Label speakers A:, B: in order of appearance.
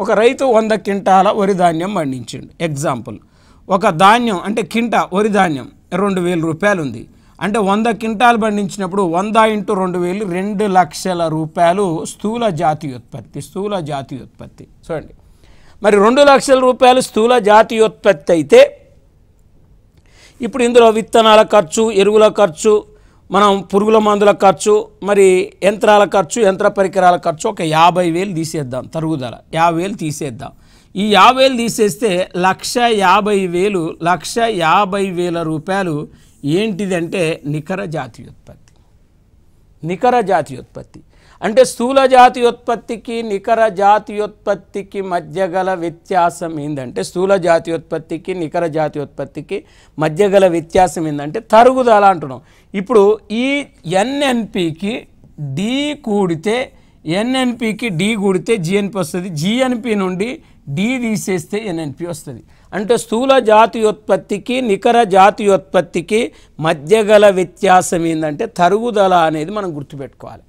A: ఒక రైతు 100 క్వింటాల వరి ధాన్యం పండించిండు. ఎగ్జాంపుల్, ఒక ధాన్యం అంటే కింటా వరి ధాన్యం 2000 రూపాయలు ఉంది అంటే 100 క్వింటాలు పండించినప్పుడు 100 × 2000 2 లక్షల రూపాయలు స్థూల జాతీయోత్పత్తి. చూడండి, మరి 2 లక్షల రూపాయలు స్థూల జాతీయోత్పత్తి అయితే ఇప్పుడు ఇందులో విత్తనాల ఖర్చు, ఎరువుల ఖర్చు, మనం పురుగుల మందుల ఖర్చు, మరి యంత్రాల ఖర్చు, యంత్ర పరికరాల ఖర్చు ఒక 50,000 తీసేద్దాం. తరుగుదల 50,000 తీసేద్దాం. ఈ 50,000 తీసేస్తే 1,50,000 రూపాయలు ఏంటిదంటే నికర జాతీయోత్పత్తి. అంటే స్థూల జాతీయోత్పత్తికి నికర జాతీయోత్పత్తికి మధ్య గల వ్యత్యాసం ఏంటంటే తరుగుదల అంటున్నాం. ఇప్పుడు ఈ ఎన్ఎన్పికి డి కూడితే జిఎన్పి వస్తుంది. జిఎన్పి నుండి డి తీసేస్తే ఎన్ఎన్పి వస్తుంది. అంటే స్థూల జాతీయోత్పత్తికి నికర జాతీయోత్పత్తికి మధ్య గల వ్యత్యాసం ఏంటంటే తరుగుదల అనేది మనం గుర్తుపెట్టుకోవాలి.